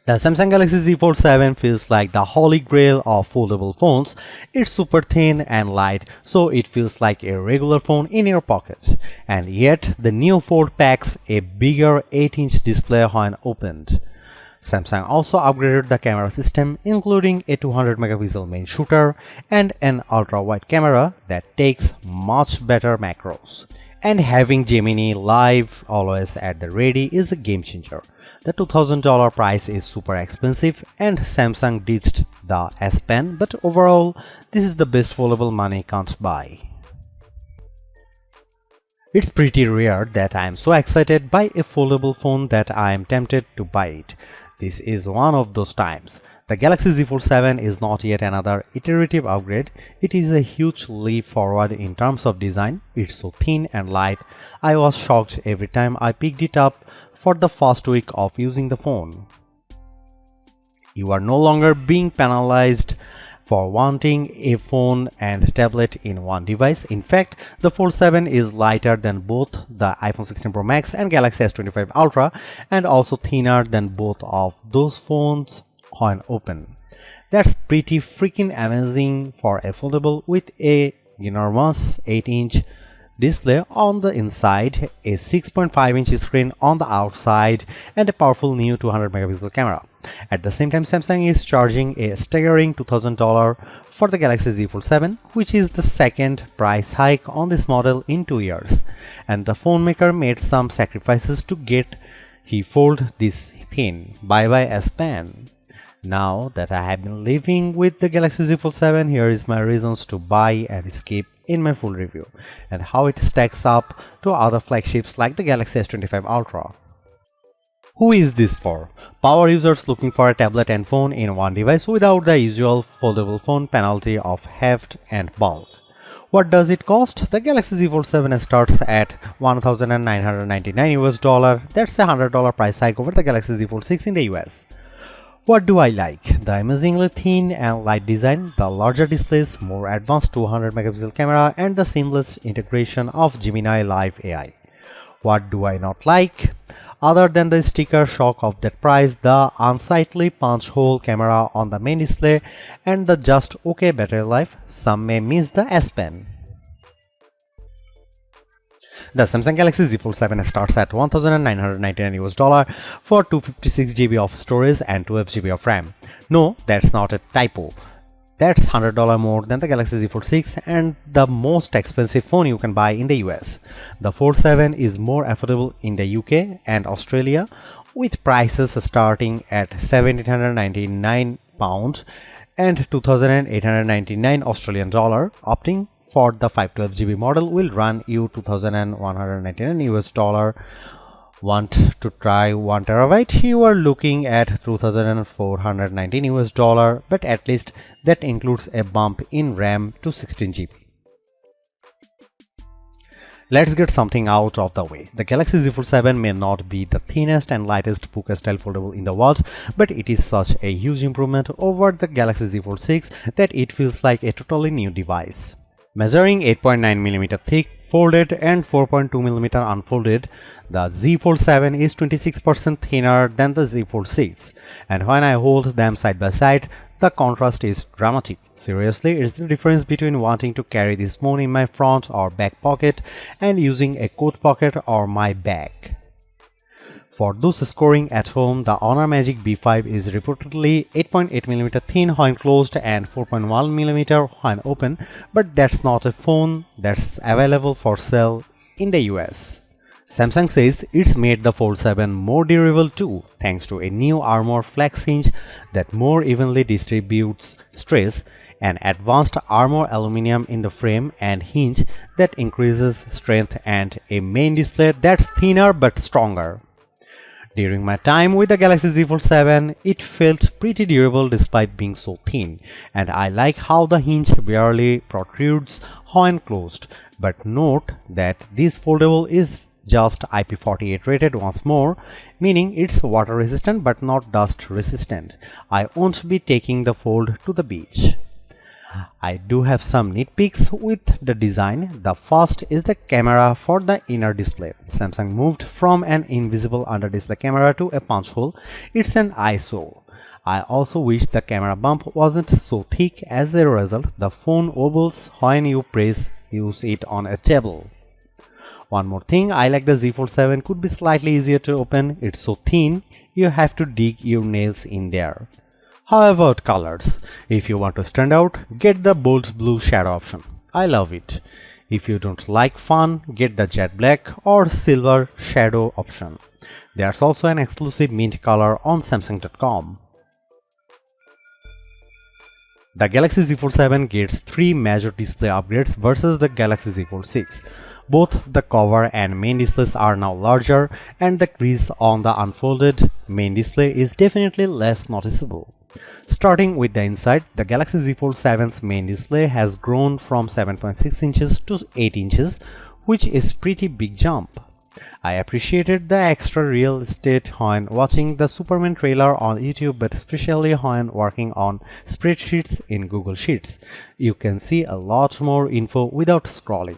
The Samsung Galaxy Z Fold 7 feels like the holy grail of foldable phones. It's super thin and light, so it feels like a regular phone in your pocket. And yet, the new Fold packs a bigger 8-inch display when opened. Samsung also upgraded the camera system, including a 200 megapixel main shooter and an ultra-wide camera that takes much better macros. And having Gemini Live always at the ready is a game changer. The $2000 price is super expensive and Samsung ditched the S Pen, but overall, this is the best foldable money can't buy. It's pretty rare that I am so excited by a foldable phone that I am tempted to buy it. This is one of those times. The Galaxy Z Fold 7 is not yet another iterative upgrade. It is a huge leap forward in terms of design. It's so thin and light. I was shocked every time I picked it up for the first week of using the phone. You are no longer being penalized for wanting a phone and tablet in one device. In fact, the Fold 7 is lighter than both the iPhone 16 Pro Max and Galaxy S25 Ultra and also thinner than both of those phones when open. That's pretty freaking amazing for a foldable with a enormous 8-inch display on the inside, a 6.5-inch screen on the outside, and a powerful new 200 megapixel camera. At the same time, Samsung is charging a staggering $2000 for the Galaxy Z Fold 7, which is the second price hike on this model in 2 years. And the phone maker made some sacrifices to get he fold this thin. Bye bye S Pen. Now that I have been living with the Galaxy Z Fold 7, here is my reasons to buy and skip in my full review, and how it stacks up to other flagships like the Galaxy S25 Ultra. Who is this for? Power users looking for a tablet and phone in one device without the usual foldable phone penalty of heft and bulk. What does it cost? The Galaxy Z Fold 7 starts at $1,999 US. That's a $100 price hike over the Galaxy Z Fold 6 in the US. What do I like? The amazingly thin and light design, the larger displays, more advanced 200 megapixel camera, and the seamless integration of Gemini Live AI. What do I not like? Other than the sticker shock of that price, the unsightly punch hole camera on the main display, and the just okay battery life, some may miss the S Pen. The Samsung Galaxy Z Fold 7 starts at $1,999 US for 256 GB of storage and 12 GB of RAM. No, that's not a typo. That's $100 more than the Galaxy Z Fold 6 and the most expensive phone you can buy in the US. The Fold 7 is more affordable in the UK and Australia, with prices starting at £1,799 and $2,899 Australian dollar. Opting for the 512 GB model will run you $2,199 US. Want to try 1 terabyte? You are looking at $2,419 US, but at least that includes a bump in RAM to 16 GB. Let's get something out of the way. The Galaxy Z Fold 7 may not be the thinnest and lightest puka-style foldable in the world, but it is such a huge improvement over the Galaxy Z Fold 6 that it feels like a totally new device. Measuring 8.9mm thick, folded and 4.2mm unfolded, the Z Fold 7 is 26% thinner than the Z Fold 6, and when I hold them side by side, the contrast is dramatic. Seriously, it's the difference between wanting to carry this phone in my front or back pocket and using a coat pocket or my bag. For those scoring at home, the Honor Magic B5 is reportedly 8.8mm thin when closed and 4.1mm when open, but that's not a phone that's available for sale in the US. Samsung says it's made the Fold 7 more durable too, thanks to a new Armor flex hinge that more evenly distributes stress, an advanced Armor aluminum in the frame and hinge that increases strength, and a main display that's thinner but stronger. During my time with the Galaxy Z Fold 7, it felt pretty durable despite being so thin, and I like how the hinge barely protrudes when closed. But note that this foldable is just IP48 rated once more, meaning it's water resistant but not dust resistant. I won't be taking the Fold to the beach. I do have some nitpicks with the design. The first is the camera for the inner display. Samsung moved from an invisible under display camera to a punch hole. It's an eyesore. I also wish the camera bump wasn't so thick. As a result, the phone wobbles when you use it on a table. One more thing, I like the Z Fold 7 could be slightly easier to open. It's so thin, you have to dig your nails in there. How about colors? If you want to stand out, get the bold blue shadow option. I love it. If you don't like fun, get the jet black or silver shadow option. There's also an exclusive mint color on Samsung.com. The Galaxy Z Fold 7 gets 3 major display upgrades versus the Galaxy Z Fold 6. Both the cover and main displays are now larger, and the crease on the unfolded main display is definitely less noticeable. Starting with the inside, the Galaxy Z Fold 7's main display has grown from 7.6 inches to 8 inches, which is pretty big jump. I appreciated the extra real estate when watching the Superman trailer on YouTube, but especially when working on spreadsheets in Google Sheets. You can see a lot more info without scrolling.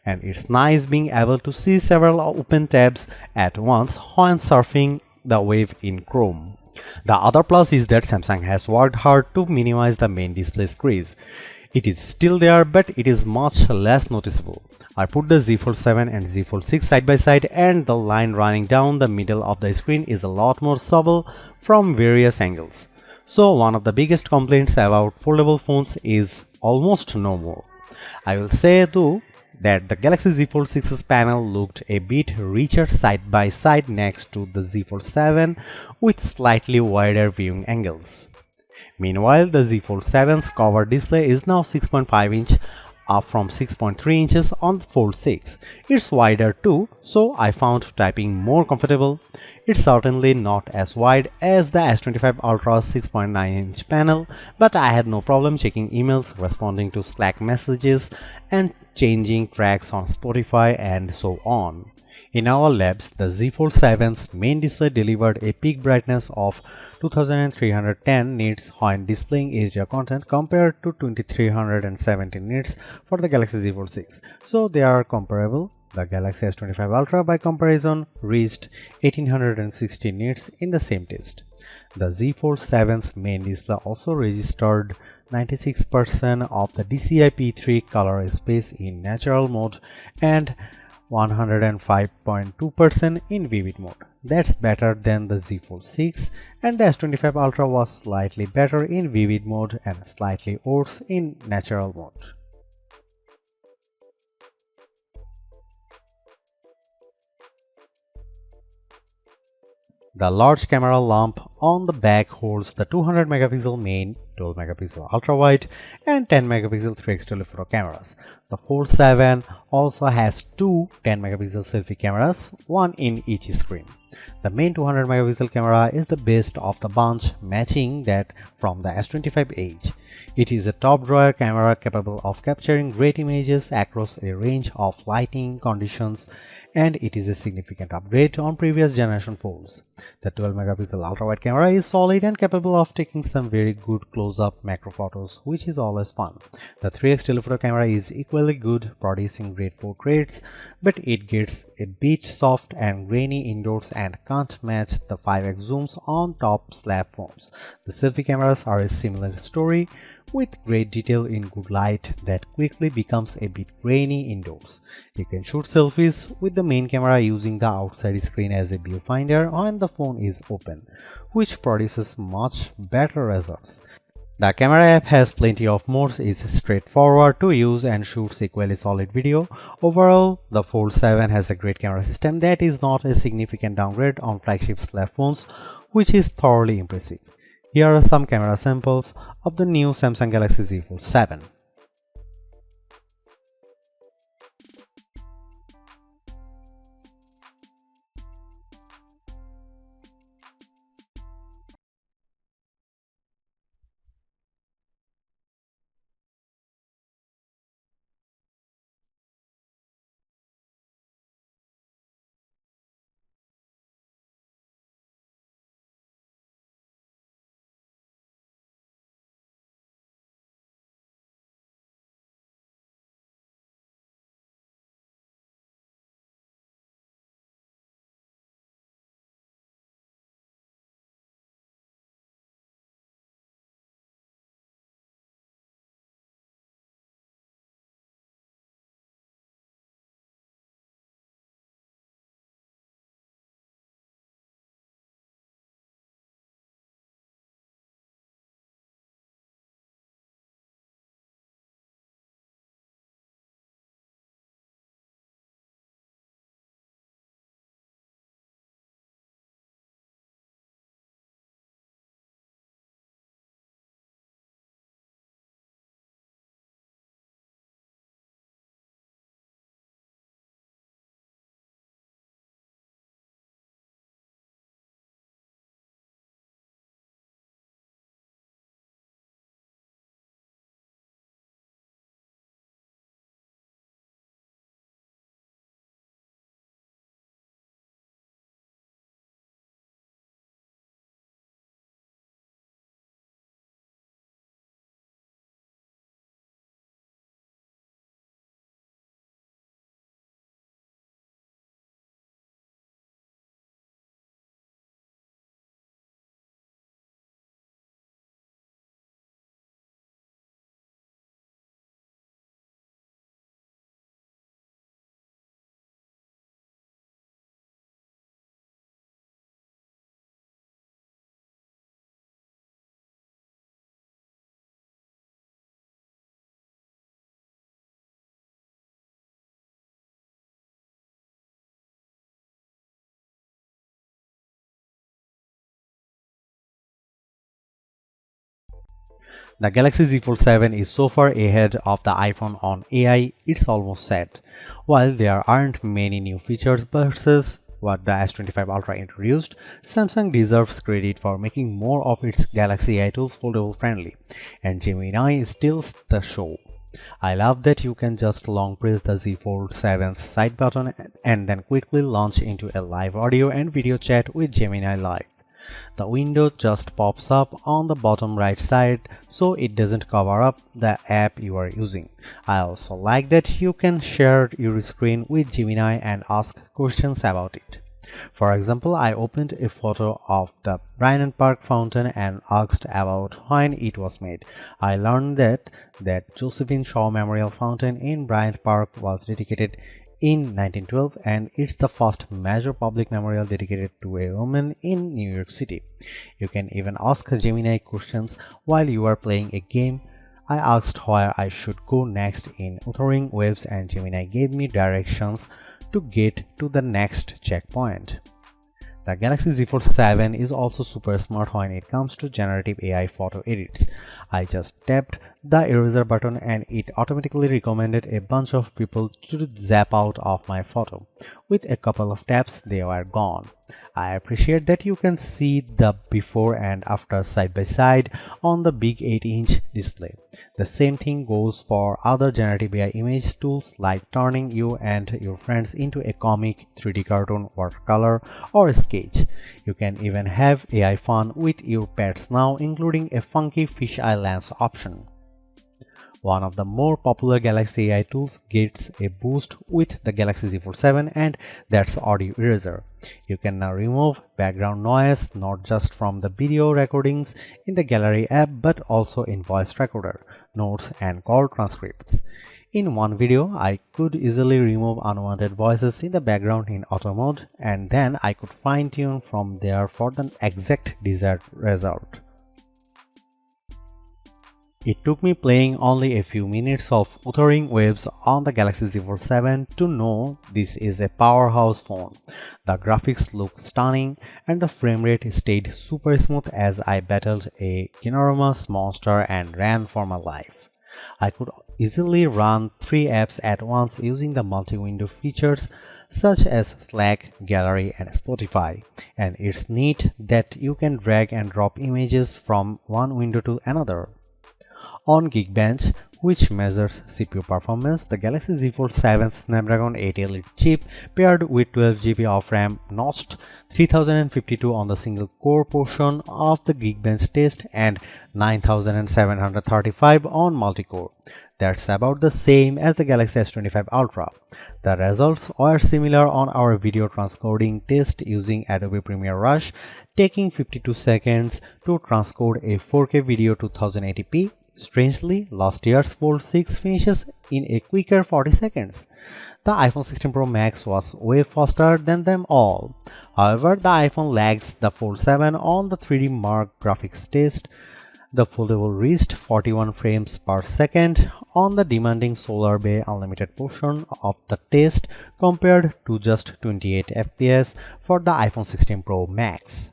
And it's nice being able to see several open tabs at once when surfing the web in Chrome. The other plus is that Samsung has worked hard to minimize the main display's crease. It is still there, but it is much less noticeable. I put the Z Fold 7 and Z Fold 6 side by side, and the line running down the middle of the screen is a lot more subtle from various angles. So one of the biggest complaints about foldable phones is almost no more. I will say though that the Galaxy Z Fold 6's panel looked a bit richer side by side next to the Z Fold 7 with slightly wider viewing angles. Meanwhile, the Z Fold 7's cover display is now 6.5 inch, up from 6.3 inches on the Fold 6. It's wider too, so I found typing more comfortable. It's certainly not as wide as the S25 Ultra's 6.9-inch panel, but I had no problem checking emails, responding to Slack messages, and changing tracks on Spotify and so on. In our labs, the Z Fold 7's main display delivered a peak brightness of 2310 nits when displaying HDR content compared to 2317 nits for the Galaxy Z Fold 6. So they are comparable. The Galaxy S25 Ultra by comparison reached 1860 nits in the same test. The Z Fold 7's main display also registered 96% of the DCI-P3 color space in natural mode and 105.2% in vivid mode. That's better than the Z Fold 6, and the S25 Ultra was slightly better in vivid mode and slightly worse in natural mode. The large camera lump on the back holds the 200 megapixel main, 12 megapixel ultra wide, and 10 megapixel 3x telephoto cameras. The Fold 7 also has two 10 megapixel selfie cameras, one in each screen. The main 200 megapixel camera is the best of the bunch, matching that from the S25H. It is a top drawer camera capable of capturing great images across a range of lighting conditions, and it is a significant upgrade on previous generation phones. The 12 megapixel ultra wide camera is solid and capable of taking some very good close-up macro photos, which is always fun. The 3x telephoto camera is equally good, producing great portraits, but it gets a bit soft and grainy indoors and can't match the 5x zooms on top slab phones. The selfie cameras are a similar story, with great detail in good light that quickly becomes a bit grainy indoors. You can shoot selfies with the main camera using the outside screen as a viewfinder when the phone is open, which produces much better results. The camera app has plenty of modes, is straightforward to use, and shoots equally solid video. Overall, the Fold 7 has a great camera system that is not a significant downgrade on flagship slab phones, which is thoroughly impressive. Here are some camera samples of the new Samsung Galaxy Z Fold 7. The Galaxy Z Fold 7 is so far ahead of the iPhone on AI, it's almost said. While there aren't many new features versus what the S25 Ultra introduced, Samsung deserves credit for making more of its Galaxy AI tools foldable friendly, and Gemini steals the show. I love that you can just long press the Z Fold 7's side button and then quickly launch into a live audio and video chat with Gemini Live. The window just pops up on the bottom right side so it doesn't cover up the app you are using. I also like that you can share your screen with Gemini and ask questions about it. For example, I opened a photo of the Bryant Park fountain and asked about when it was made. I learned that Josephine Shaw Memorial Fountain in Bryant Park was dedicated in 1912 and it's the first major public memorial dedicated to a woman in New York City. You can even ask Gemini questions while you are playing a game. I asked where I should go next in Wuthering Waves and Gemini gave me directions to get to the next checkpoint. The Galaxy Z Fold 7 is also super smart when it comes to generative AI photo edits. I just tapped the eraser button and it automatically recommended a bunch of people to zap out of my photo. With a couple of taps, they were gone. I appreciate that you can see the before and after side by side on the big 8-inch display. The same thing goes for other generative AI image tools like turning you and your friends into a comic, 3D cartoon, watercolor, or sketch. You can even have AI fun with your pets now, including a funky fisheye lens option. One of the more popular Galaxy AI tools gets a boost with the Galaxy Z Fold 7 and that's Audio Eraser. You can now remove background noise not just from the video recordings in the Gallery app but also in voice recorder, notes and call transcripts. In one video, I could easily remove unwanted voices in the background in auto mode and then I could fine-tune from there for the exact desired result. It took me playing only a few minutes of Wuthering Waves on the Galaxy Z Fold 7 to know this is a powerhouse phone. The graphics look stunning and the frame rate stayed super smooth as I battled a ginormous monster and ran for my life. I could easily run 3 apps at once using the multi-window features such as Slack, Gallery and Spotify, and it's neat that you can drag and drop images from one window to another. On Geekbench, which measures CPU performance, the Galaxy Z Fold 7 Snapdragon 8 Elite chip paired with 12GB of RAM notched 3052 on the single core portion of the Geekbench test and 9735 on multi-core. That's about the same as the Galaxy S25 Ultra. The results were similar on our video transcoding test using Adobe Premiere Rush, taking 52 seconds to transcode a 4K video to 1080p. Strangely, last year's Fold 6 finishes in a quicker 40 seconds. The iPhone 16 Pro Max was way faster than them all. However, the iPhone lags the Fold 7 on the 3D Mark graphics test. The Foldable reached 41 frames per second on the demanding Solar Bay Unlimited portion of the test compared to just 28 FPS for the iPhone 16 Pro Max.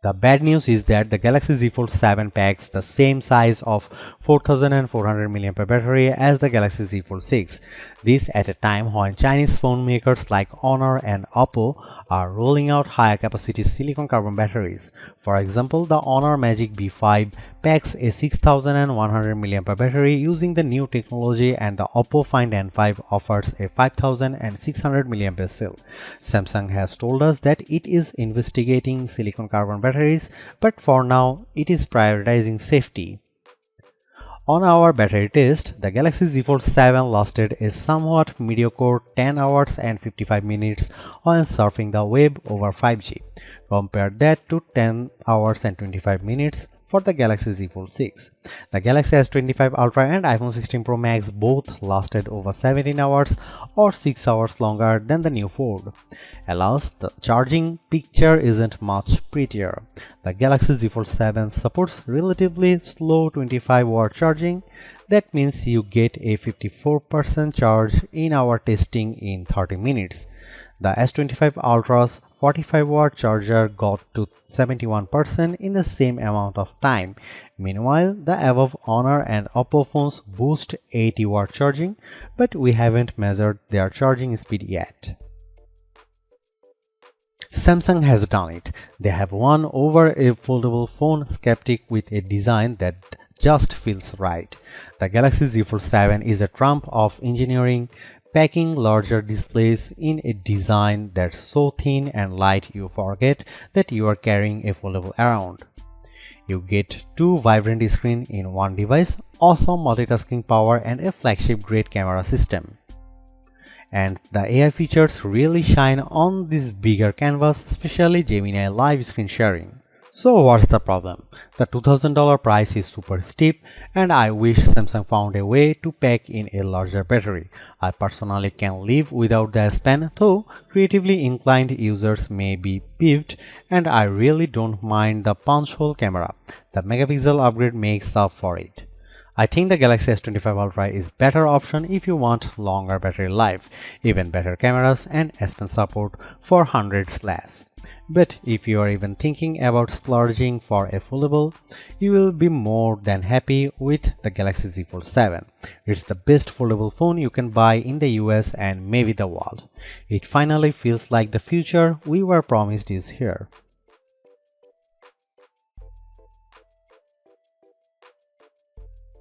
The bad news is that the Galaxy Z Fold 7 packs the same size of 4400 mAh battery as the Galaxy Z Fold 6. This at a time when Chinese phone makers like Honor and Oppo are rolling out higher capacity silicon carbon batteries. For example, the Honor Magic B5 packs a 6100 mAh battery using the new technology and the Oppo Find N5 offers a 5600 mAh cell. Samsung has told us that it is investigating silicon carbon batteries, but for now it is prioritizing safety. On our battery test, the Galaxy Z Fold 7 lasted a somewhat mediocre 10 hours and 55 minutes while surfing the web over 5G. Compare that to 10 hours and 25 minutes for the Galaxy Z Fold 6. The Galaxy S25 Ultra and iPhone 16 Pro Max both lasted over 17 hours or 6 hours longer than the new Fold. Alas, the charging picture isn't much prettier. The Galaxy Z Fold 7 supports relatively slow 25-watt charging. That means you get a 54% charge in our testing in 30 minutes. The S25 Ultra's 45-watt charger got to 71% in the same amount of time. Meanwhile, the above Honor and Oppo phones boast 80-watt charging, but we haven't measured their charging speed yet. Samsung has done it. They have won over a foldable phone skeptic with a design that just feels right. The Galaxy Z Fold 7 is a trump of engineering, packing larger displays in a design that's so thin and light you forget that you are carrying a foldable around. You get two vibrant screens in one device, awesome multitasking power, and a flagship-grade camera system. And the AI features really shine on this bigger canvas, especially Gemini live screen sharing. So what's the problem? The $2000 price is super steep, and I wish Samsung found a way to pack in a larger battery. I personally can live without the S Pen, though creatively inclined users may be peeved, and I really don't mind the punch hole camera. The megapixel upgrade makes up for it. I think the Galaxy S25 Ultra is better option if you want longer battery life, even better cameras, and S Pen support for 100/. But if you are even thinking about splurging for a foldable, you will be more than happy with the Galaxy Z Fold 7. It's the best foldable phone you can buy in the US and maybe the world. It finally feels like the future we were promised is here.